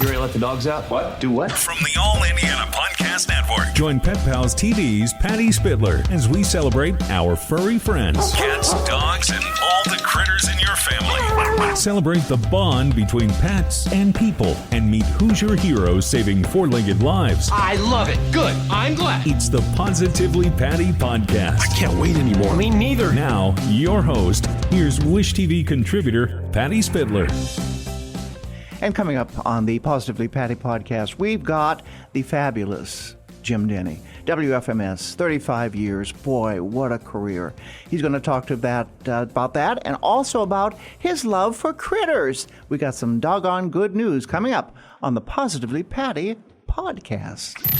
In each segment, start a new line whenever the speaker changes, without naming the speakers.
You ready to let the dogs out?
What?
Do what?
From the All Indiana Podcast Network.
Join Pet Pals TV's Patty Spitler as we celebrate our furry friends.
Cats, dogs, and all the critters in your family.
Celebrate the bond between pets and people and meet Hoosier heroes saving four-legged lives.
I love it. Good. I'm glad.
It's the Positively Patty Podcast.
I can't wait anymore. Me neither.
Now, your host, here's Wish TV contributor Patty Spitler.
And coming up on the Positively Patty podcast, we've got the fabulous Jim Denny. WFMS, 35 years. Boy, what a career. He's going to talk to about that and also about his love for critters. We got some doggone good news coming up on the Positively Patty podcast.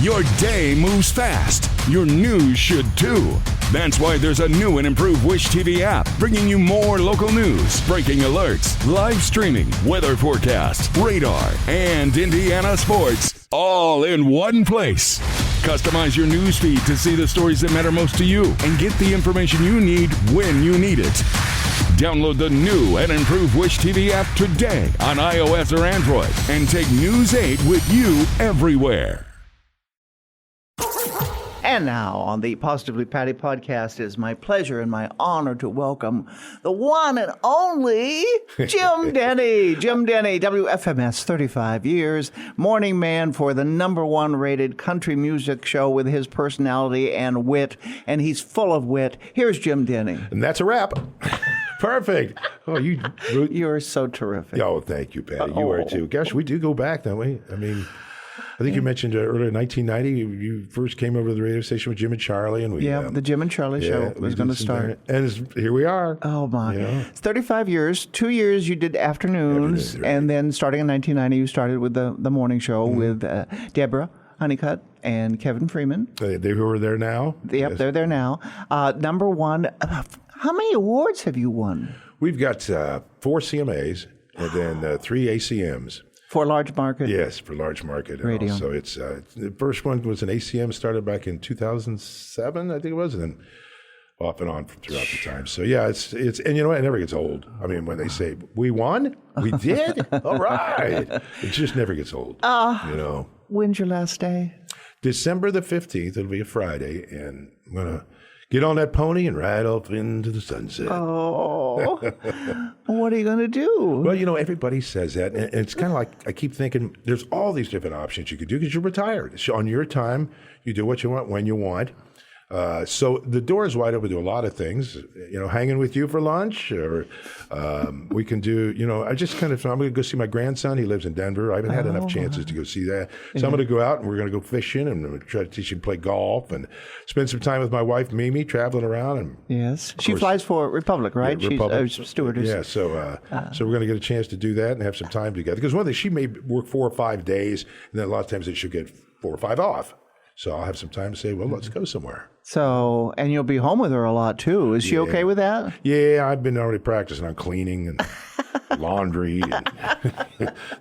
Your day moves fast. Your news should too. That's why there's a new and improved Wish TV app, bringing you more local news, breaking alerts, live streaming, weather forecasts, radar, and Indiana sports, all in one place. Customize your news feed to see the stories that matter most to you and get the information you need when you need it. Download the new and improved Wish TV app today on iOS or Android and take News 8 with you everywhere.
And now on the Positively Patty podcast, it is my pleasure and my honor to welcome the one and only Jim Denny. Jim Denny, WFMS, 35 years, morning man for the #1 rated country music show with his personality and wit, and he's full of wit. Here's Jim Denny.
And that's a wrap. Perfect. Oh,
You're so terrific.
Oh, thank you, Patty. You are too. Gosh, we do go back, don't we? I mean, I think you mentioned earlier in 1990, you first came over to the radio station with Jim and Charlie. And
the Jim and Charlie show was going to start.
And here we are.
Oh, my.
Yeah.
It's 35 years. 2 years you did afternoons. Right. And then starting in 1990, you started with the morning show with Deborah Honeycutt and Kevin Freeman.
They were there now?
Yep, yes. They're there now. #1, how many awards have you won?
We've got 4 CMAs and then 3 ACMs.
For large market?
Yes, for large market.
Radio.
So it's the first one was an ACM, started back in 2007, I think it was, and then off and on throughout the time. So yeah, it's and you know what, it never gets old. I mean, when they say we won, we did, all right, it just never gets old. You know.
When's your last day?
December the 15th. It'll be a Friday, and I'm gonna get on that pony and ride off into the sunset.
Oh, what are you going to do?
Well, you know, everybody says that, and it's kind of like I keep thinking there's all these different options you could do because you're retired. So on your time, you do what you want when you want. So the door is wide open to a lot of things, you know, hanging with you for lunch, or we can do, you know, I'm going to go see my grandson. He lives in Denver. I haven't had enough chances to go see that. So I'm going to go out and we're going to go fishing and I'm going to try to teach him to play golf and spend some time with my wife, Mimi, traveling around. And
yes. She flies for Republic, right?
Yeah, Republic.
She's a stewardess.
Yeah, so we're going to get a chance to do that and have some time together. Because one thing, she may work 4 or 5 days, and then a lot of times she'll get 4 or 5 off. So I'll have some time to say, well, let's go somewhere.
So, and you'll be home with her a lot, too. Is she okay with that?
Yeah, I've been already practicing on cleaning and laundry and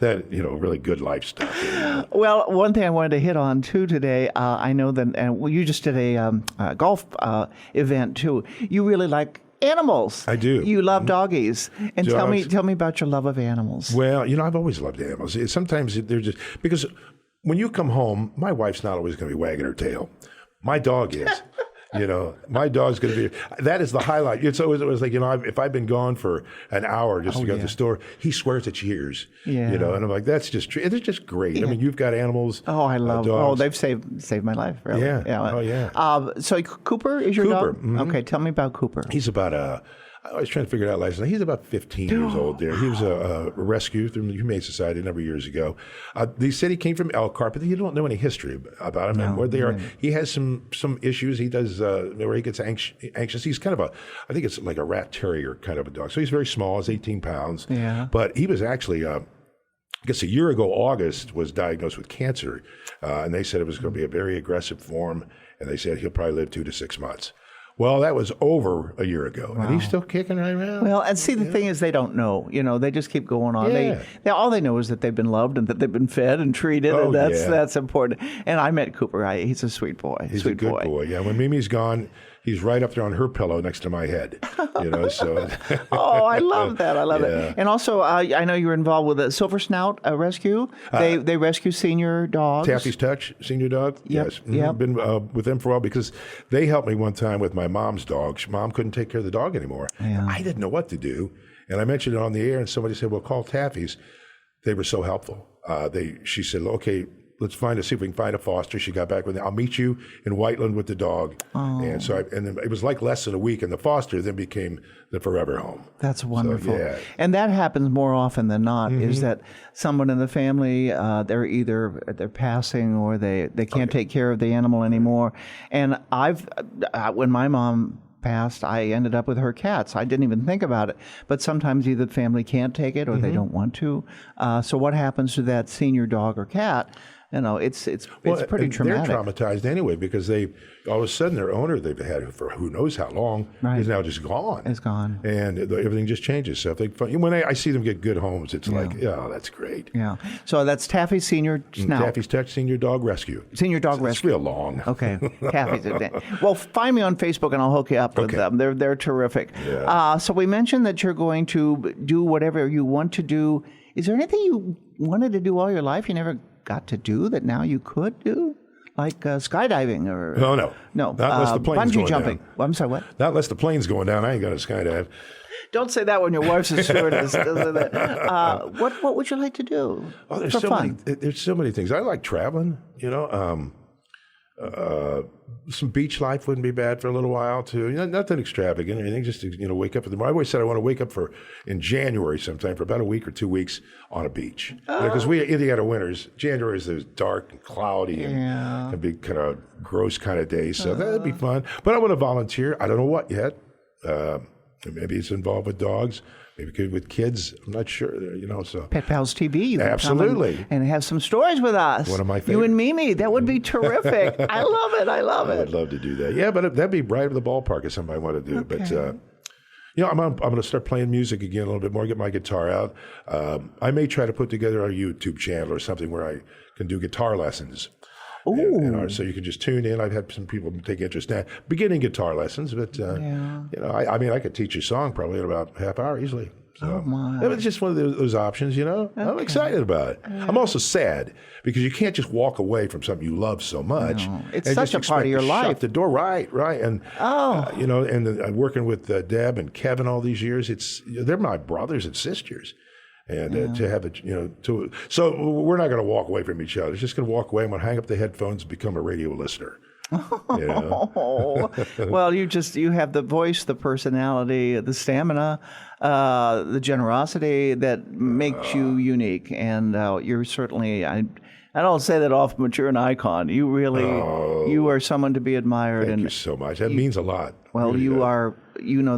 that, you know, really good life stuff. You know?
Well, one thing I wanted to hit on, too, today, I know that you just did a golf event, too. You really like animals.
I do.
You love doggies. And
Dogs.
tell me about your love of animals.
Well, you know, I've always loved animals. Sometimes they're just, because when you come home, my wife's not always going to be wagging her tail. My dog is. You know, my dog's going to be, that is the highlight. It's always like, you know, if I've been gone for an hour just to go to the store, he swears at cheers. Yeah. You know, and I'm like, that's just true. It's just great. Yeah. I mean, you've got animals.
Oh, I love
dogs.
Oh, they've saved my life, really.
Yeah. Oh, yeah.
So Cooper is your dog?
Mm-hmm.
Okay, tell me about Cooper.
He's about I was trying to figure it out last night. He's about 15 years old there. He was a rescue through the Humane Society a number of years ago. They said he came from Elkhart, but you don't know any history about him and where they are. He has some issues. He does where he gets anxious. He's kind of I think it's like a rat terrier kind of a dog. So he's very small. He's 18 pounds. Yeah. But he was actually, I guess a year ago, August, was diagnosed with cancer. And they said it was going to be a very aggressive form. And they said he'll probably live 2 to 6 months. Well, that was over a year ago, and he's still kicking right around.
Well, and see, the thing is, they don't know. You know, they just keep going on.
Yeah.
They all they know is that they've been loved and that they've been fed and treated, and that's important. And I met Cooper. He's a sweet boy.
He's a good boy. Yeah, when Mimi's gone, he's right up there on her pillow next to my head. So.
Oh, I love that. I love
Yeah.
it. And also, I know you're involved with a Silver Snout rescue. They rescue senior dogs.
Taffy's Touch, senior dog?
Yep,
Yes.
yep.
Been with them for a while because they helped me one time with my mom's dog. Mom couldn't take care of the dog anymore.
Yeah.
I didn't know what to do. And I mentioned it on the air, and somebody said, well, call Taffy's. They were so helpful. She said, okay, let's see if we can find a foster. She got back with me. I'll meet you in Whiteland with the dog.
Oh.
And so then it was like less than a week, and the foster then became the forever home.
That's wonderful.
So, yeah.
And that happens more often than not, is that someone in the family, they're passing or they can't take care of the animal anymore. And when my mom passed, I ended up with her cats. I didn't even think about it. But sometimes either the family can't take it or they don't want to. So what happens to that senior dog or cat? It's pretty traumatic.
They're traumatized anyway because all of a sudden their owner they've had for who knows how long is now just gone.
It's gone.
And everything just changes. So when I see them get good homes, it's like, that's great.
Yeah. So that's Taffy's Senior Snout.
Taffy's Touch Senior Dog Rescue.
Senior Dog Rescue.
It's real long.
Okay. Taffy's. Well, find me on Facebook and I'll hook you up with them. They're terrific.
Yeah.
So we mentioned that you're going to do whatever you want to do. Is there anything you wanted to do all your life you never got to do that now you could do? Like skydiving or...
No. Not unless the plane's
bungee
going
jumping.
down.
Well, I'm sorry, what?
Not unless the plane's going down. I ain't going to skydive.
Don't say that when your wife's a stewardess. What would you like to do
There's
for
so
fun?
there's so many things. I like traveling, some beach life wouldn't be bad for a little while too. Nothing extravagant or anything. Just to wake up in the morning. I always said I want to wake up in January sometime for about a week or 2 weeks on a beach because we Indiana winters. January is those dark and cloudy and can be kind of gross kind of days. So that'd be fun. But I want to volunteer. I don't know what yet. Maybe it's involved with dogs. Maybe with kids. I'm not sure. So
Pet Pals TV. You can
absolutely
come and have some stories with us.
One of my
You
favorites.
and Mimi. That would be terrific. I love it. I love
I
it.
would love to do that. Yeah, but that'd be right at the ballpark if somebody wanted to do.
Okay.
But I'm going to start playing music again a little bit more. Get my guitar out. I may try to put together a YouTube channel or something where I can do guitar lessons.
Ooh.
So you can just tune in. I've had some people take interest in that. Beginning guitar lessons, but I could teach a song probably in about a half hour easily. So
Oh, my.
It was just one of those options, I'm excited about it. I'm also sad because you can't just walk away from something you love so much.
No. It's
and
such
just
a part of
expect
your
to
life.
Shut the door, right. And and working with Deb and Kevin all these years, they're my brothers and sisters. And to have it, so we're not going to walk away from each other. It's just going to walk away. I'm going to hang up the headphones and become a radio listener.
Oh, well, you have the voice, the personality, the stamina, the generosity that makes you unique. And you're certainly, I don't say that often, but you're an icon. You really, you are someone to be admired.
Thank you so much. That means a lot.
Well,
really
you
does.
are,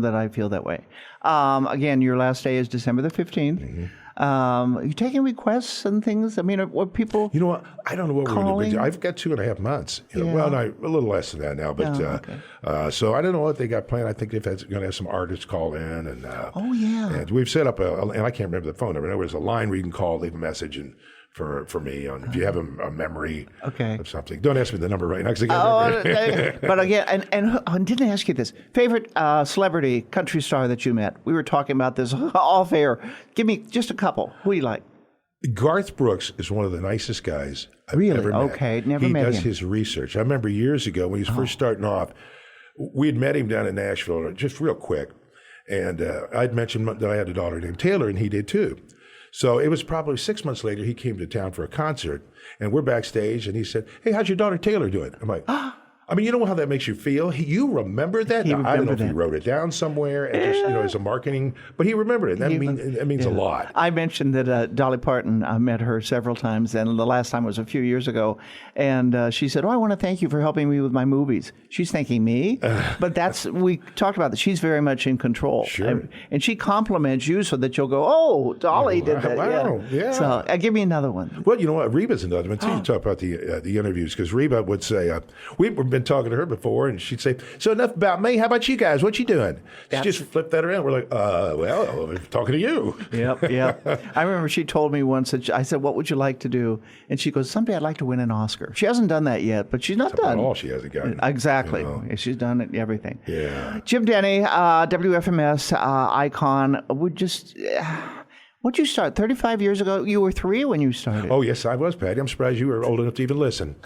that I feel that way. Again, your last day is December the 15th.
Mm-hmm.
Are you taking requests and things? I mean, what people...
You know what? I don't know what we're going to do. I've got 2.5 months. Well, no, a little less than that now. But so I don't know what they got planned. I think they're going to have some artists call in. And and we've set up and I can't remember the phone number. There's a line where you can call, leave a message, and for me on if you have a memory of something. Don't ask me the number right now because I got
But again, and I didn't ask you this. Favorite celebrity country star that you met? We were talking about this off air. Give me just a couple. Who do you like?
Garth Brooks is one of the nicest guys I've
Really?
ever met.
Okay, never met
He does
him.
his research. I remember years ago when he was first starting off, we had met him down in Nashville, just real quick. And I'd mentioned that I had a daughter named Taylor, and he did too. So it was probably 6 months later, he came to town for a concert, and we're backstage, and he said, "Hey, how's your daughter Taylor doing?" I'm like, I mean, you know how that makes you feel? You remember that? Now, I don't know if he wrote it down somewhere and just, as a marketing, but he remembered it. That means a lot.
I mentioned that Dolly Parton, I met her several times, and the last time was a few years ago. And she said, I want to thank you for helping me with my movies. She's thanking me. But we talked about that. She's very much in control.
Sure.
And she compliments you so that you'll go, oh, Dolly did that.
Wow, yeah.
So give me another one.
Well, you know what? Reba's another one, too. You talk about the interviews, because Reba would say, we've been been talking to her before, and she'd say, "So enough about me. How about you guys? What you doing?" She just flipped that around. We're like, "Well, we're talking to you."
Yep. I remember she told me once that I said, "What would you like to do?" And she goes, "Someday I'd like to win an Oscar." She hasn't done that yet, but she's not
That's
done.
about all she hasn't gotten.
Exactly.
You know?
She's done it, everything.
Yeah.
Jim Denny, WFMS icon. What'd you start? 35 years ago? You were 3 when you started.
Oh, yes, I was, Patty. I'm surprised you were old enough to even listen.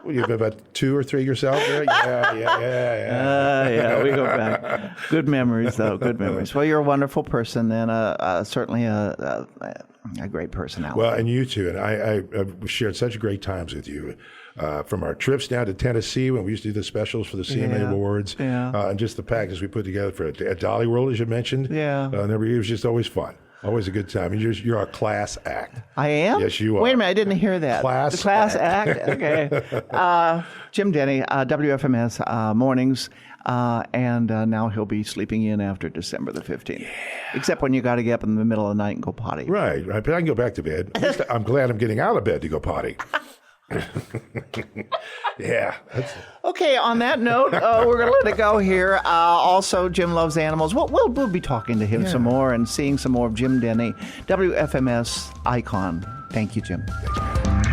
Well, you've been about 2 or 3 yourself there? Yeah.
We go back. Good memories, though. Good memories. Well, you're a wonderful person and certainly a great personality.
Well, and you too. And I've shared such great times with you. From our trips down to Tennessee when we used to do the specials for the CMA Awards, and just the package we put together for at Dolly World, as you mentioned.
Yeah.
And every year it was just always fun. Always a good time. And you're a class act.
I am?
Yes, you are.
Wait a minute, I didn't hear that.
Class
the class act? Okay. Jim Denny, WFMS mornings, and now he'll be sleeping in after December the 15th. Yeah. Except when you got to get up in the middle of the night and go potty.
Right. But I can go back to bed. At least I'm glad I'm getting out of bed to go potty. Yeah.
Okay, on that note, we're going to let it go here. Also, Jim loves animals. We'll be talking to him some more and seeing some more of Jim Denny, WFMS icon. Thank you, Jim.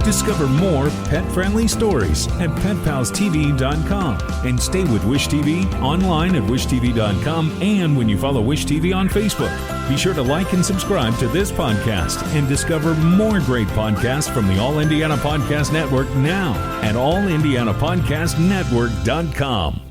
Discover more pet-friendly stories at petpalstv.com and stay with Wish TV online at wishtv.com and when you follow Wish TV on Facebook. Be sure to like and subscribe to this podcast and discover more great podcasts from the All Indiana Podcast Network now at allindianapodcastnetwork.com.